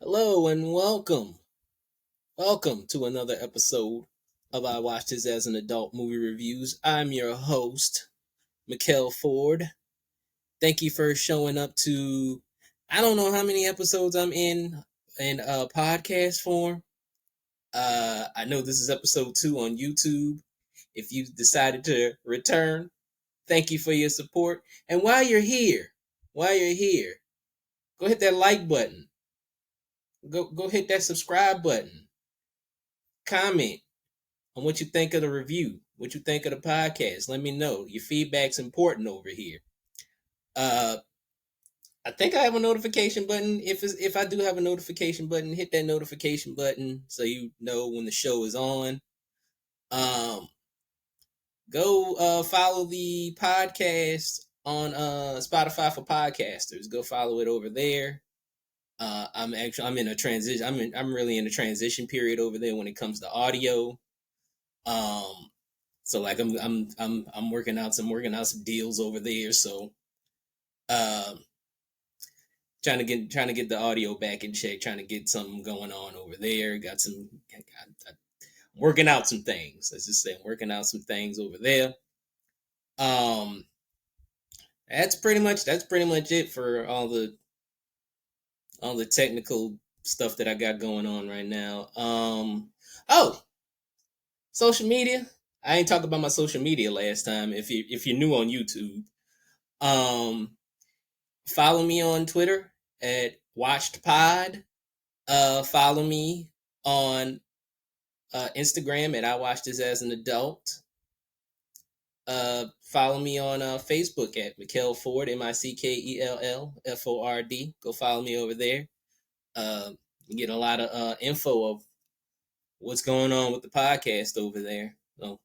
Hello and welcome. Welcome to another episode of I Watched This as an Adult Movie Reviews. I'm your host, Mikkel Ford. Thank you for showing up to, I don't know how many episodes I'm in podcast form. I know this is episode 2 on YouTube. If you decided to return, thank you for your support. And while you're here, go hit that like button. Go hit that subscribe button. Comment on what you think of the review, what you think of the podcast. Let me know. Your feedback's important over here. Uh, I think I have a notification button. If I do have a notification button, hit that notification button so you know when the show is on. Um, Go follow the podcast on Spotify for podcasters. Go follow it over there. I'm in a transition. I'm really in a transition period over there when it comes to audio. Um, So like I'm working out some deals over there. So um trying to get the audio back in check, trying to get something going on over there. Working out some things. Let's just say I'm working out some things over there. Um that's pretty much it for all the technical stuff that I got going on right now. Oh, social media. I ain't talking about my social media last time. If you're new on YouTube, um follow me on Twitter at WatchedPod. Follow me on Instagram at I Watched This as an Adult. Follow me on Facebook at Mikkel Ford, MICKELLFORD. Go follow me over there. You get a lot of info of what's going on with the podcast over there. So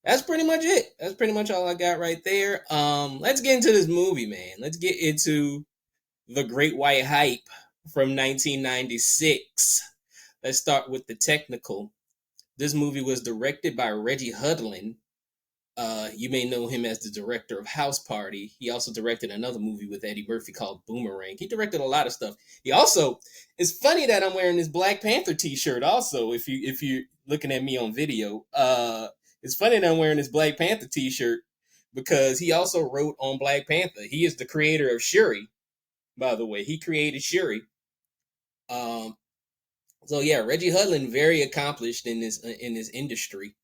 that's pretty much it. That's pretty much all I got right there. Let's get into this movie, man. Let's get into The Great White Hype from 1996. Let's start with the technical. This movie was directed by Reggie Hudlin. You may know him as the director of House Party. He also directed another movie with Eddie Murphy called Boomerang. He directed a lot of stuff. He also, it's funny that I'm wearing this Black Panther T-shirt. Also, if you're looking at me on video, it's funny that I'm wearing this Black Panther T-shirt because he also wrote on Black Panther. He is the creator of Shuri, by the way. He created Shuri. Um, so yeah, Reggie Hudlin very accomplished in this industry.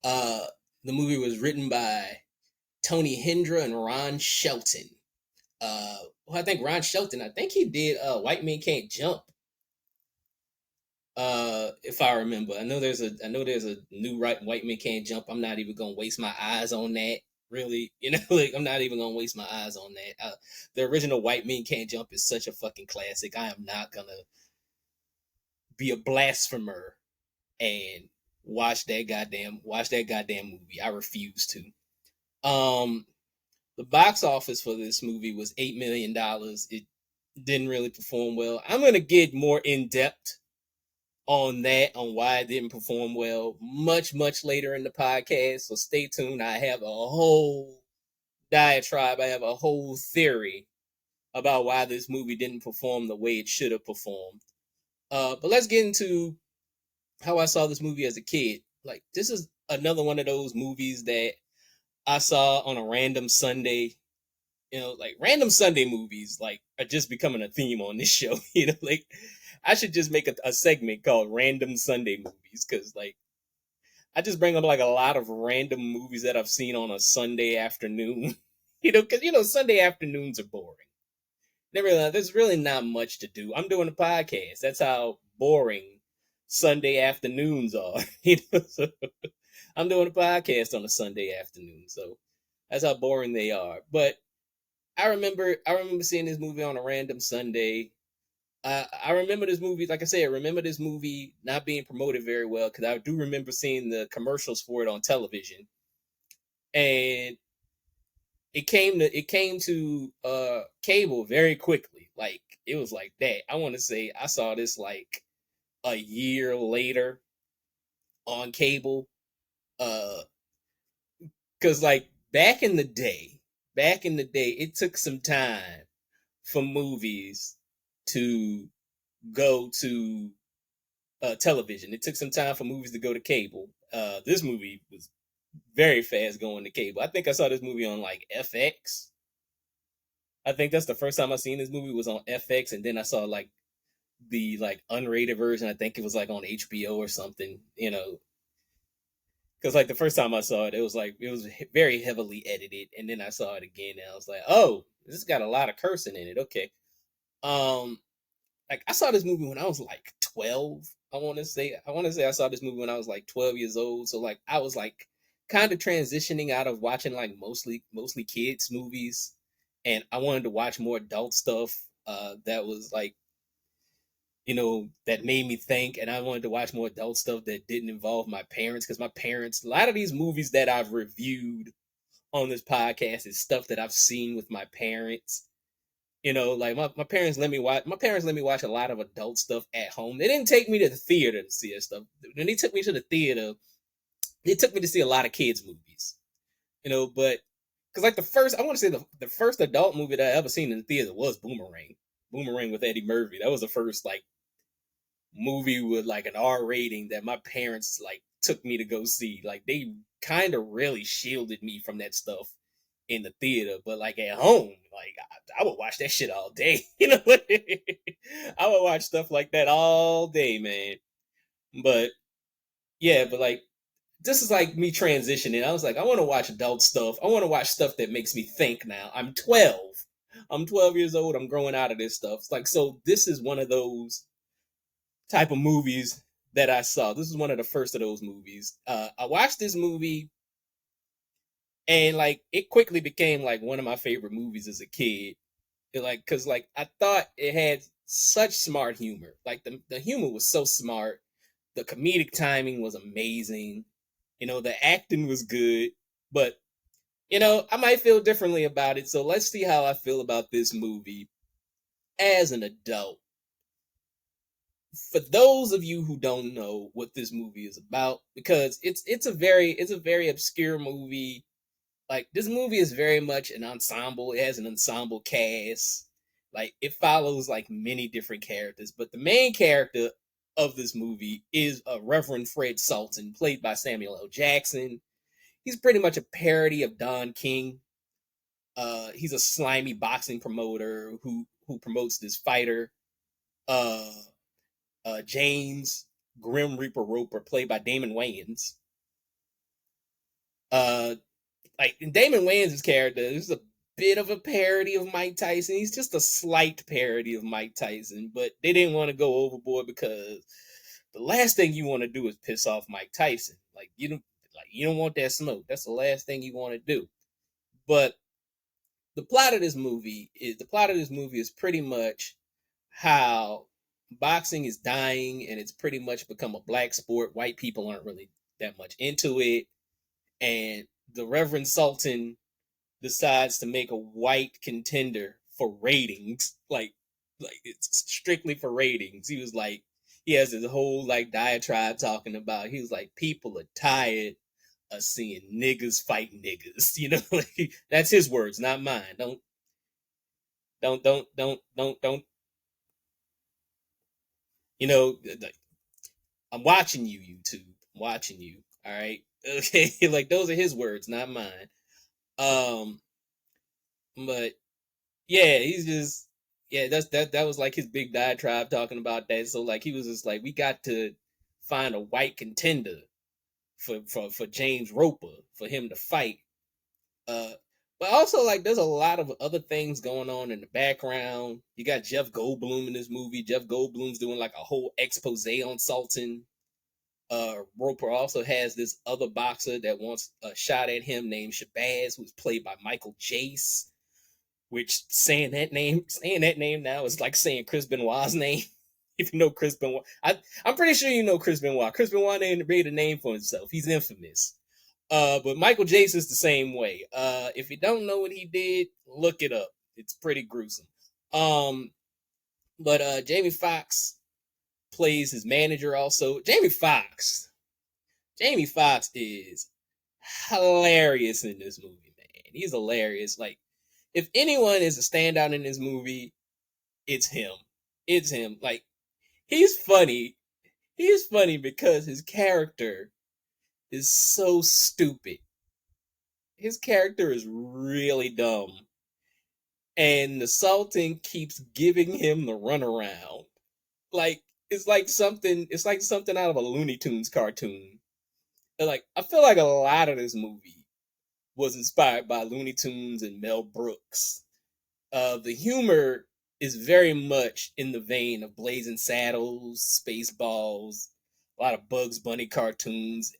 Uh, the movie was written by Tony Hendra and Ron Shelton. I think Ron Shelton. I think he did White Men Can't Jump. If I remember, I know there's a new White Men Can't Jump. I'm not even gonna waste my eyes on that. Really, like I'm not even gonna waste my eyes on that. The original White Men Can't Jump is such a fucking classic. I am not gonna be a blasphemer and watch that goddamn movie. I refuse to. Um, the box office for this movie was $8 million. It didn't really perform well. I'm gonna get more in depth on that, on why it didn't perform well, much later in the podcast. So stay tuned. I have a whole diatribe. I have a whole theory about why this movie didn't perform the way it should have performed. But let's get into how I saw this movie as a kid. Like, this is another one of those movies that I saw on a random Sunday. Like random Sunday movies, like are just becoming a theme on this show. Like I should just make a segment called Random Sunday Movies because, like, I just bring up like a lot of random movies that I've seen on a Sunday afternoon. Because Sunday afternoons are boring. There's really not much to do. I'm doing a podcast. That's how boring Sunday afternoons are. So I'm doing a podcast on a Sunday afternoon. So that's how boring they are. But I remember seeing this movie on a random Sunday. I remember this movie, like I said, I remember this movie not being promoted very well because I do remember seeing the commercials for it on television, and it came to cable very quickly. Like it was like that. I want to say I saw this like a year later on cable, uh, because like back in the day, it took some time for movies to go to television. It took some time for movies to go to cable. This movie was very fast going to cable. I think I saw this movie on like FX. I think that's the first time I seen this movie was on FX, and then I saw like the like unrated version. I think it was like on HBO or something. Because like the first time I saw it, it was like it was very heavily edited, and then I saw it again, and I was like, oh, this has got a lot of cursing in it. Okay, um, like I saw this movie when I was like 12. I want to say I saw this movie when I was like 12 years old. So like I was like kind of transitioning out of watching like mostly kids movies, and I wanted to watch more adult stuff. That was like that made me think, and I wanted to watch more adult stuff that didn't involve my parents because my parents, a lot of these movies that I've reviewed on this podcast is stuff that I've seen with my parents. Like my parents let me watch a lot of adult stuff at home. They didn't take me to the theater to see that stuff. When they took me to the theater, they took me to see a lot of kids movies. But because like I want to say the first adult movie that I ever seen in the theater was Boomerang with Eddie Murphy. That was the first like movie with like an R rating that my parents like took me to go see. Like they kind of really shielded me from that stuff in the theater, but like at home, like I would watch that shit all day. I would watch stuff like that all day, man. But yeah, but like this is like me transitioning. I was like, I want to watch adult stuff. I want to watch stuff that makes me think now. I'm 12. I'm 12 years old. I'm growing out of this stuff. It's like, so this is one of those type of movies that I saw. This is one of the first of those movies. I watched this movie and like it quickly became like one of my favorite movies as a kid. Cause like I thought it had such smart humor. Like the humor was so smart. The comedic timing was amazing. The acting was good. But I might feel differently about it. So let's see how I feel about this movie as an adult. For those of you who don't know what this movie is about, because it's a very obscure movie. Like this movie is very much an ensemble. It has an ensemble cast. Like it follows like many different characters, but the main character of this movie is a Reverend Fred Sultan, played by Samuel L. Jackson. He's pretty much a parody of Don King. He's a slimy boxing promoter who promotes this fighter, uh, James Grim Reaper Roper, played by Damon Wayans. Uh, like Damon Wayans' character is a bit of a parody of Mike Tyson. He's just a slight parody of Mike Tyson, but they didn't want to go overboard because the last thing you want to do is piss off Mike Tyson. You don't want that smoke. That's the last thing you want to do. But the plot of this movie is pretty much how boxing is dying and it's pretty much become a black sport. White people aren't really that much into it, and the Reverend Sultan decides to make a white contender for ratings. Like it's strictly for ratings. He has this whole like diatribe talking about. He was like, people are tired of seeing niggas fight niggas. Like, that's his words, not mine. Don't. Like, I'm watching you, YouTube. I'm watching you. All right. Okay. Like those are his words, not mine. Um, but yeah, he's just that was like his big diatribe talking about that. So like he was just like, we got to find a white contender for James Roper for him to fight. Uh, but also like there's a lot of other things going on in the background. You got Jeff Goldblum in this movie. Jeff Goldblum's doing like a whole expose on Sultan. Roper also has this other boxer that wants a shot at him named Shabazz, who's played by Michael Jace. Which saying that name now is like saying Chris Benoit's name. If you know Chris Benoit, I'm pretty sure you know Chris Benoit. Chris Benoit made a name for himself. He's infamous. But Michael Jace is the same way. If you don't know what he did, look it up. It's pretty gruesome. Um, but Jamie Foxx plays his manager also. Jamie Foxx is hilarious in this movie, man. He's hilarious. Like, if anyone is a standout in this movie, it's him. It's him. Like, he's funny. He's funny because his character is so stupid. His character is really dumb. And the Sultan keeps giving him the runaround. Like it's like something out of a Looney Tunes cartoon. And like I feel like a lot of this movie was inspired by Looney Tunes and Mel Brooks. The humor is very much in the vein of Blazing Saddles, Spaceballs, a lot of Bugs Bunny cartoons.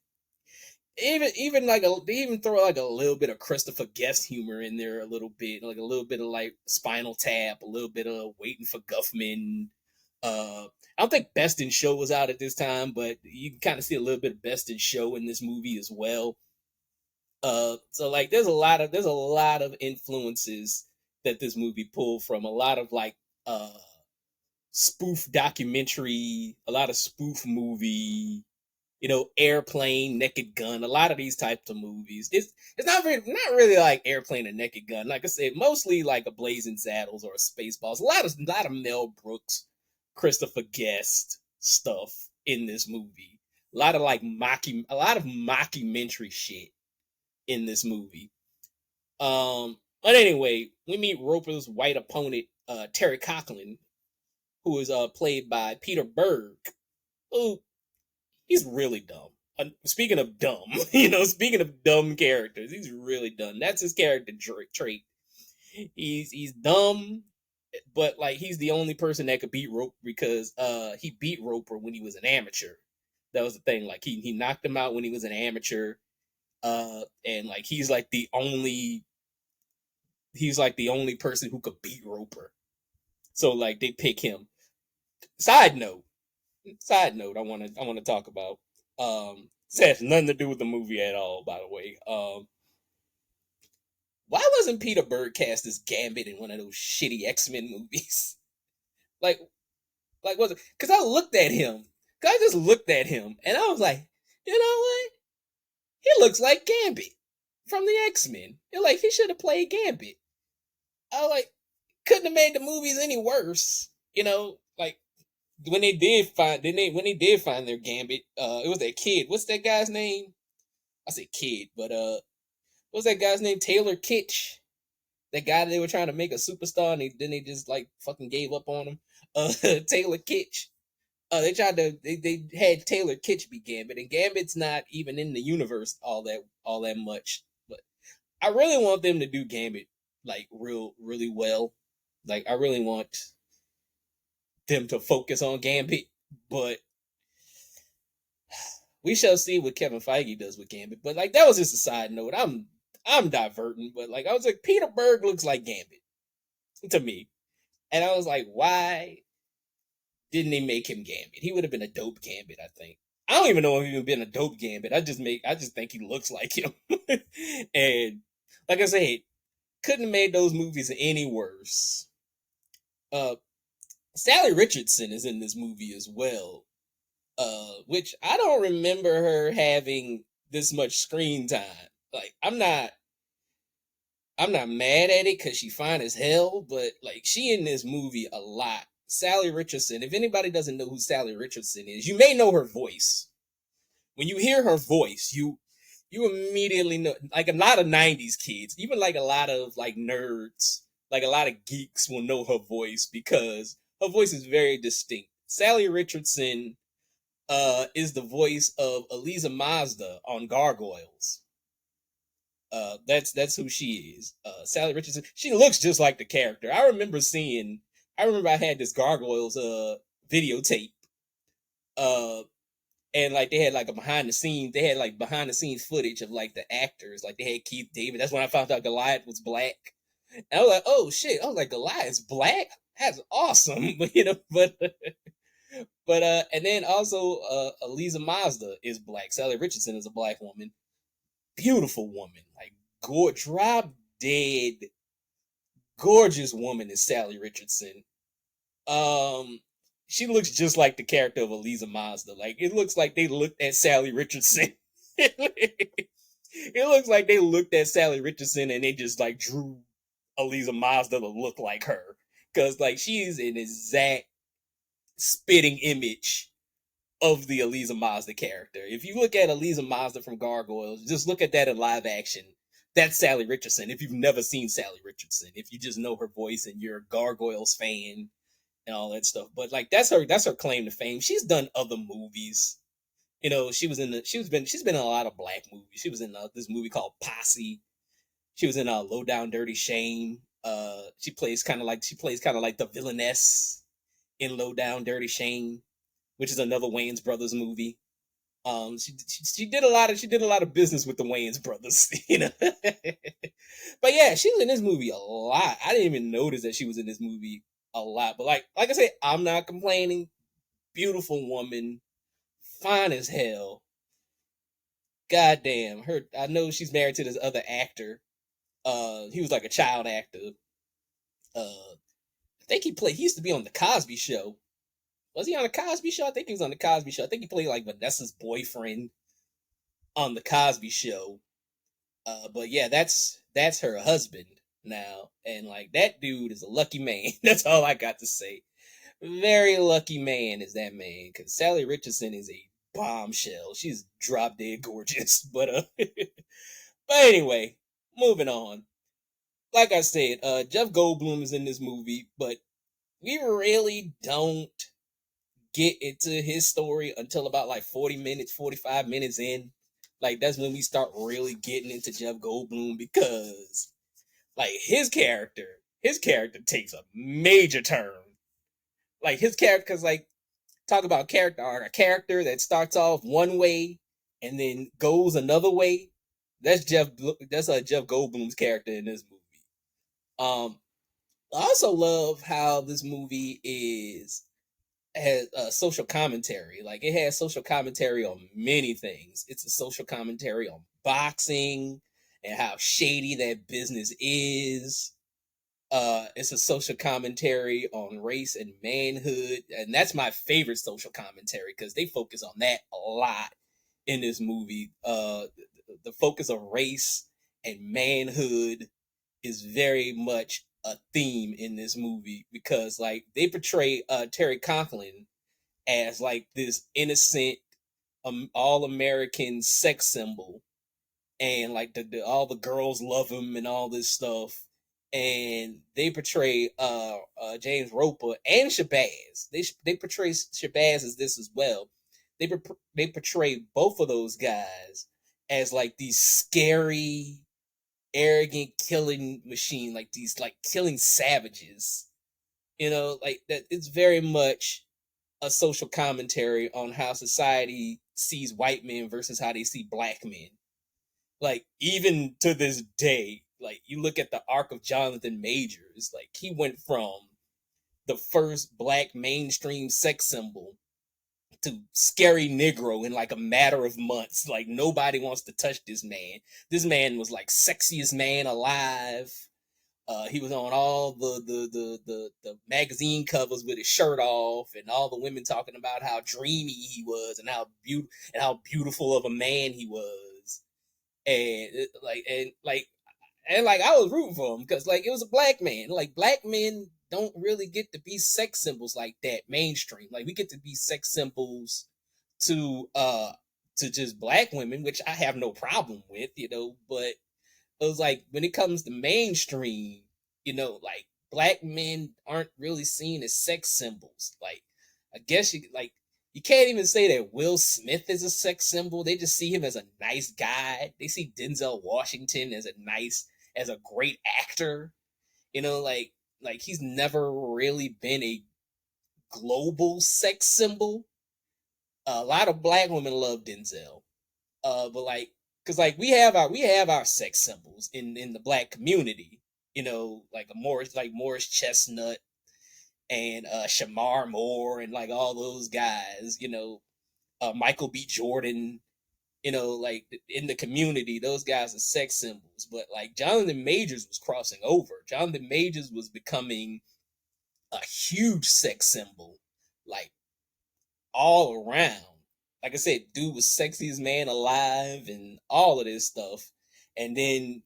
Even like they even throw like a little bit of Christopher Guest humor in there a little bit, like a little bit of like Spinal Tap, a little bit of Waiting for Guffman. I don't think Best in Show was out at this time, but you can kind of see a little bit of Best in Show in this movie as well. So like there's a lot of influences that this movie pulled from, a lot of like spoof documentary, a lot of spoof movie, Airplane, Naked Gun, a lot of these types of movies. It's not really like Airplane and Naked Gun. Like I said, mostly like a Blazing Saddles or a Spaceballs. A lot of Mel Brooks, Christopher Guest stuff in this movie. A lot of mockumentary shit in this movie. But anyway, we meet Roper's white opponent, Terry Conklin, who is played by Peter Berg, who he's really dumb. Speaking of dumb, speaking of dumb characters, he's really dumb. That's his character trait. He's dumb, but like he's the only person that could beat Roper because he beat Roper when he was an amateur. That was the thing. Like he knocked him out when he was an amateur. And like he's like the only person who could beat Roper. So like they pick him. Side note, I want to talk about. This has nothing to do with the movie at all, by the way. Why wasn't Peter Berg cast as Gambit in one of those shitty X-Men movies? like, was it? Because I looked at him. I just looked at him, and I was like, you know what? He looks like Gambit from the X-Men. You're like, he should have played Gambit. I was like, couldn't have made the movies any worse. Like when they did find their Gambit, it was that kid. What's that guy's name? I say kid, but what's that guy's name? Taylor Kitsch. That guy they were trying to make a superstar, and then they just like fucking gave up on him. Taylor Kitsch. They had Taylor Kitsch be Gambit, and Gambit's not even in the universe all that much. But I really want them to do Gambit like really well. Like I really want them to focus on Gambit, but we shall see what Kevin Feige does with Gambit. But like that was just a side note. I'm diverting, but like I was like Peter Berg looks like Gambit to me, and I was like, why didn't they make him Gambit? He would have been a dope Gambit, I think. I don't even know if he would have been a dope Gambit. I just think he looks like him. And like I said, couldn't have made those movies any worse. Sally Richardson is in this movie as well, which I don't remember her having this much screen time. Like I'm not mad at it because she fine as hell, but like she in this movie a lot. Sally Richardson. If anybody doesn't know who Sally Richardson is, you may know her voice. When you hear her voice, you immediately know. Like a lot of '90s kids, even like a lot of like nerds, like a lot of geeks will know her voice because her voice is very distinct. Sally Richardson is the voice of Eliza Mazda on Gargoyles. That's who she is. Sally Richardson. She looks just like the character. I remember I had this Gargoyles videotape. And like they had like they had like behind the scenes footage of like the actors. Like they had Keith David. That's when I found out Goliath was black. And I was like, oh shit. I was like, Goliath's black? That's awesome. But and then also Eliza Mazda is black. Sally Richardson is a black woman. Beautiful woman. Like drop dead gorgeous woman is Sally Richardson. She looks just like the character of Eliza Mazda. Like it looks like they looked at Sally Richardson. It looks like they looked at Sally Richardson and they just like drew Eliza Mazda to look like her. Cause like she's an exact spitting image of the Eliza Mazda character. If you look at Eliza Mazda from Gargoyles, just look at that in live action. That's Sally Richardson. If you've never seen Sally Richardson, if you just know her voice and you're a Gargoyles fan and all that stuff, but like that's her claim to fame. She's done other movies. You know, she's been in a lot of black movies. She was in this movie called Posse. She was in Low Down Dirty Shame. She plays kind of like the villainess in Low Down Dirty Shame, which is another Wayans Brothers movie. She did a lot of business with the Wayans brothers, you know. But yeah, she was in this movie a lot. I didn't even notice that she was in this movie a lot. But like I said, I'm not complaining. Beautiful woman, fine as hell. Goddamn, her. I know she's married to this other actor. He was like a child actor. I think he played. He used to be on the Cosby Show. Was he on the Cosby Show? I think he was on the Cosby Show. I think he played like Vanessa's boyfriend on the Cosby Show. But yeah, that's her husband now, and like that dude is a lucky man. That's all I got to say. Very lucky man is that man, because Sally Richardson is a bombshell. She's drop dead gorgeous. But anyway, moving on. Like I said, Jeff Goldblum is in this movie, but we really don't get into his story until about like 40 minutes, 45 minutes in. Like that's when we start really getting into Jeff Goldblum, because like his character takes a major turn. Like his character, because like talk about character arc, a character that starts off one way and then goes another way. That's Jeff Goldblum's character in this movie. I also love how this movie has a social commentary. Like it has social commentary on many things. It's a social commentary on boxing and how shady that business is. It's a social commentary on race and manhood, and that's my favorite social commentary because they focus on that a lot in this movie. The focus of race and manhood is very much a theme in this movie, because like they portray Terry Conklin as like this innocent all American sex symbol, and like all the girls love him and all this stuff. And they portray James Roper and Shabazz. They portray Shabazz as this as well. They portray both of those guys as like these scary, arrogant killing machine, like these like killing savages. You know, like that. It's very much a social commentary on how society sees white men versus how they see black men. Like even to this day, like you look at the arc of Jonathan Majors, like he went from the first black mainstream sex symbol to scary Negro in like a matter of months. Like nobody wants to touch this man. This man was like sexiest man alive. He was on all the magazine covers with his shirt off, and all the women talking about how dreamy he was and how beautiful of a man he was. And I was rooting for him because like it was a black man. Like black men don't really get to be sex symbols like that mainstream. Like we get to be sex symbols to just black women, which I have no problem with, you know. But it was like when it comes to mainstream, you know, like black men aren't really seen as sex symbols. Like I guess you can't even say that Will Smith is a sex symbol. They just see him as a nice guy. They see Denzel Washington as a great actor. You know, like he's never really been a global sex symbol. A lot of black women love Denzel. But like, cause like we have our sex symbols in the black community. You know, like Morris Chestnut and Shamar Moore and like all those guys. You know, Michael B. Jordan. You know, like in the community, those guys are sex symbols. But like Jonathan Majors was crossing over. Jonathan Majors was becoming a huge sex symbol, like all around. Like I said, dude was sexiest man alive and all of this stuff. And then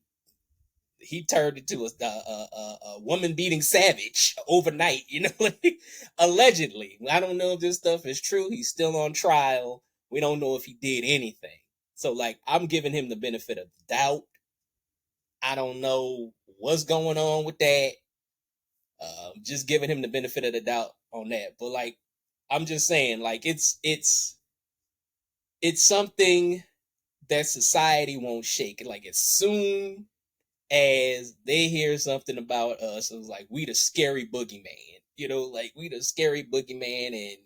he turned into a woman beating savage overnight. You know, like, allegedly. I don't know if this stuff is true. He's still on trial. We don't know if he did anything. So like, I'm giving him the benefit of the doubt. I don't know what's going on with that. Just giving him the benefit of the doubt on that. But like, I'm just saying, like, it's something that society won't shake. Like, as soon as they hear something about us, it's like we the scary boogeyman. You know, like we the scary boogeyman, and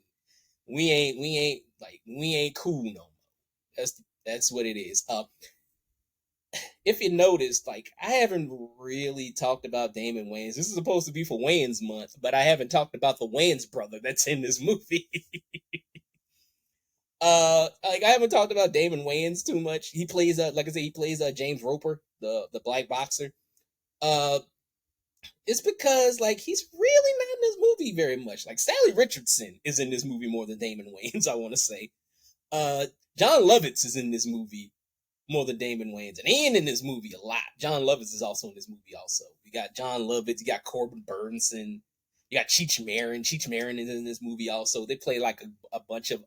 we ain't cool no more. That's what it is. If you noticed, like, I haven't really talked about Damon Wayans. This is supposed to be for Wayans month, but I haven't talked about the Wayans brother that's in this movie. Like, I haven't talked about Damon Wayans too much. He plays like I said, he plays James Roper, the black boxer. Uh, it's because like he's really not in this movie very much. Like, Sally Richardson is in this movie more than Damon Wayans, I want to say. Uh, John Lovitz is in this movie more than Damon Wayans, and he ain't in this movie a lot. John Lovitz is also in this movie. Also, you got John Lovitz, you got Corbin Burnson, you got Cheech Marin. Cheech Marin is in this movie also. They play like a bunch of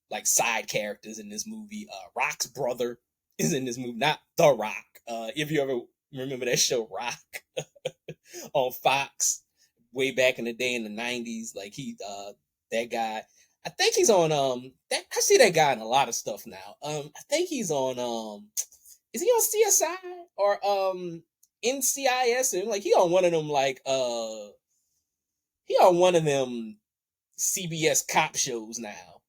like side characters in this movie. Rock's brother is in this movie, not The Rock. If you ever remember that show Rock on Fox way back in the day in the '90s, like he that guy. I think he's on I see that guy in a lot of stuff now. I think he's on is he on CSI or NCIS, and like he on one of them, like he on one of them CBS cop shows now.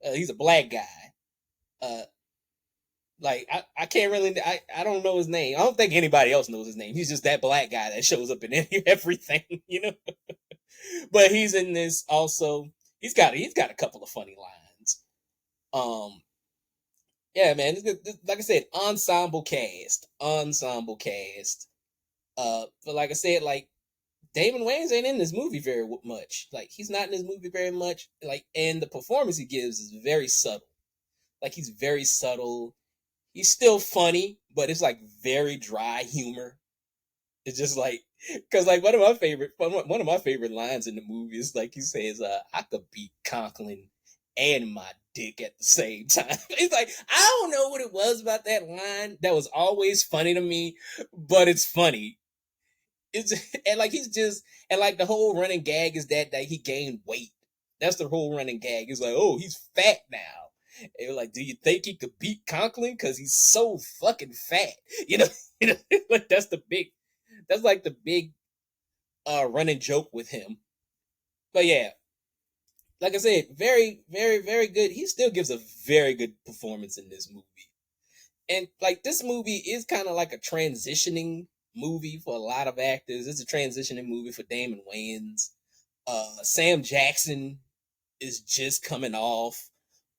He's a black guy. Uh like I can't really I don't know his name. I don't think anybody else knows his name. He's just that black guy that shows up in everything, you know. But he's in this also. He's got a couple of funny lines. Um, yeah, man. Like I said, ensemble cast. But like I said, like Damon Wayans ain't in this movie very much. Like, he's not in this movie very much. Like, and the performance he gives is very subtle. Like, he's very subtle. He's still funny, but it's like very dry humor. It's just like, because like one of my favorite lines in the movie is like he says, "I could beat Conklin and my dick at the same time." It's like, I don't know what it was about that line that was always funny to me, but it's funny. It's and like he's just and like the whole running gag is that he gained weight. That's the whole running gag. It's like, oh, he's fat now. And like, do you think he could beat Conklin because he's so fucking fat? You know, like that's like the big running joke with him. But yeah, like I said, very, very, very good. He still gives a very good performance in this movie. And like, this movie is kind of like a transitioning movie for a lot of actors. It's a transitioning movie for Damon Wayans. Sam Jackson is just coming off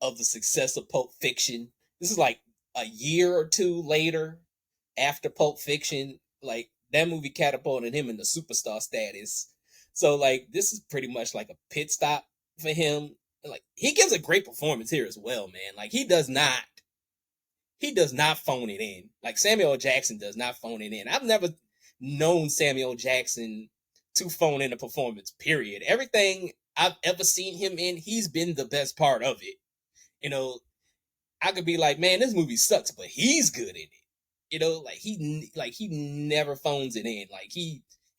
of the success of Pulp Fiction. This is like a year or two later after Pulp Fiction. Like, that movie catapulted him into superstar status. So like, this is pretty much like a pit stop for him. Like, he gives a great performance here as well, man. Like, he does not phone it in. Like, Samuel L. Jackson does not phone it in. I've never known Samuel L. Jackson to phone in a performance, period. Everything I've ever seen him in, he's been the best part of it. You know, I could be like, man, this movie sucks, but he's good in it. You know, like he never phones it in. Like,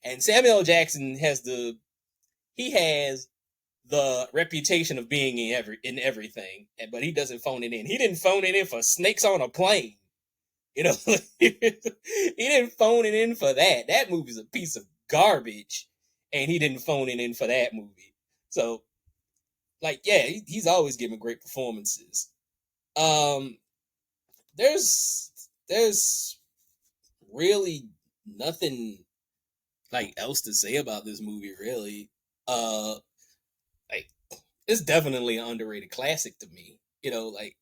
and Samuel L. Jackson has the reputation of being in everything, but he doesn't phone it in. He didn't phone it in for Snakes on a Plane. You know, he didn't phone it in for that. That movie's a piece of garbage, and he didn't phone it in for that movie. So, like, yeah, he's always giving great performances. Um, there's really nothing like else to say about this movie, really. Like, it's definitely an underrated classic to me. You know, like,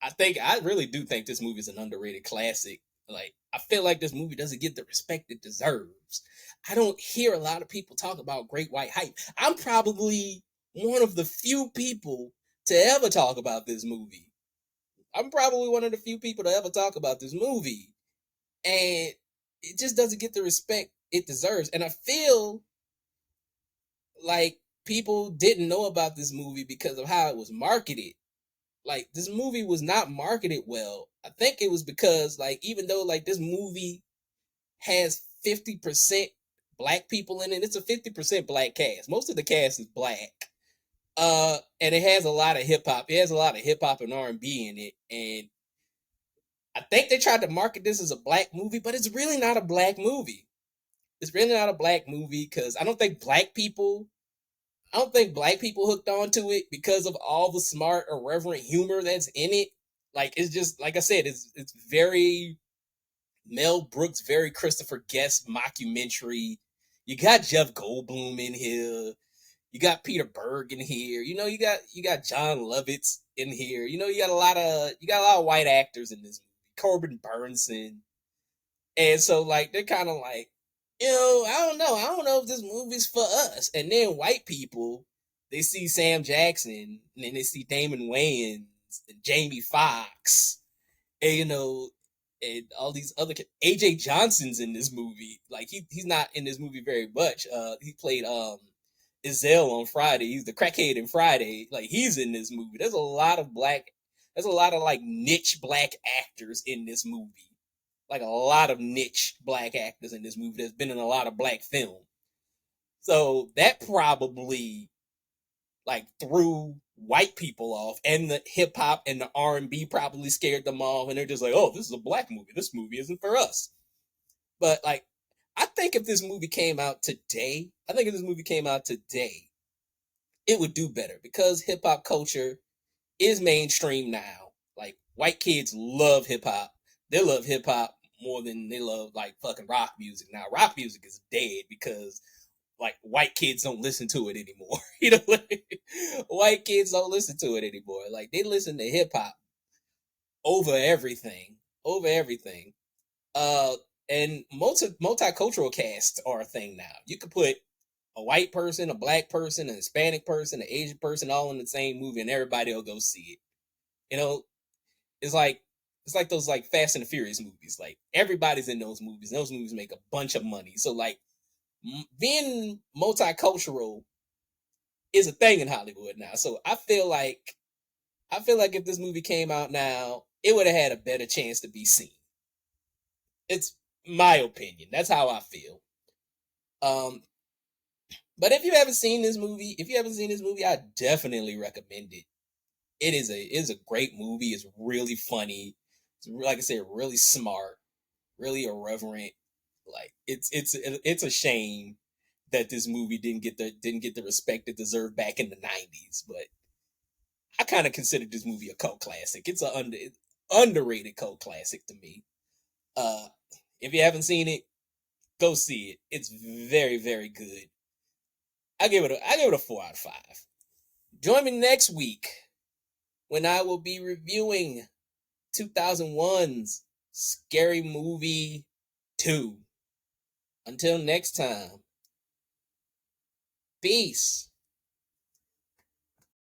I really do think this movie is an underrated classic. Like, I feel like this movie doesn't get the respect it deserves. I don't hear a lot of people talk about Great White Hype. I'm probably one of the few people to ever talk about this movie. I'm probably one of the few people to ever talk about this movie. and it just doesn't get the respect it deserves. And I feel like people didn't know about this movie because of how it was marketed. Like this movie was not marketed well. I think it was because like even though like this movie has 50% black people in it, it's a 50% black cast. Most of the cast is black. And it has a lot of hip hop. It has a lot of hip hop and R&B in it. And I think they tried to market this as a black movie, but it's really not a black movie. It's really not a black movie because I don't think black people hooked onto it because of all the smart, irreverent humor that's in it. Like it's just like I said, it's very Mel Brooks, very Christopher Guest mockumentary. You got Jeff Goldblum in here. You got Peter Berg in here. You got John Lovitz in here. You got a lot of white actors in this movie. Corbin Burnson. And so like they're kind of like, I don't know. I don't know if this movie's for us. And then white people, they see Sam Jackson and then they see Damon Wayans and Jamie Foxx and and all these other AJ Johnson's in this movie. Like he's not in this movie very much. He played Izell on Friday. He's the crackhead in Friday. Like he's in this movie. There's a lot of like niche black actors in this movie. Like a lot of niche black actors in this movie that's been in a lot of black film. So that probably like threw white people off, and the hip hop and the R&B probably scared them off, and they're just like, "Oh, this is a black movie. This movie isn't for us." But like, I think if this movie came out today, it would do better because hip hop culture is mainstream now. Like white kids love hip hop. They love hip hop more than they love like fucking rock music. Now rock music is dead because like white kids don't listen to it anymore. Like, white kids don't listen to it anymore. Like they listen to hip hop over everything, over everything. Uh, and multicultural casts are a thing now. You could put a white person, a black person, a Hispanic person, an Asian person, all in the same movie, and everybody will go see it. You know, it's like those like Fast and the Furious movies. Like everybody's in those movies. Those movies make a bunch of money. So like being multicultural is a thing in Hollywood now. So I feel like if this movie came out now, it would have had a better chance to be seen. It's my opinion. That's how I feel. Um, but if you haven't seen this movie, I definitely recommend it. It is a great movie. It's really funny. It's like I said, really smart, really irreverent. Like it's a shame that this movie didn't get the respect it deserved back in the '90s. But I kind of consider this movie a cult classic. It's underrated cult classic to me. Uh, if you haven't seen it, go see it. It's very very good. I give it a 4 out of 5. Join me next week when I will be reviewing 2001's Scary Movie 2. Until next time, peace.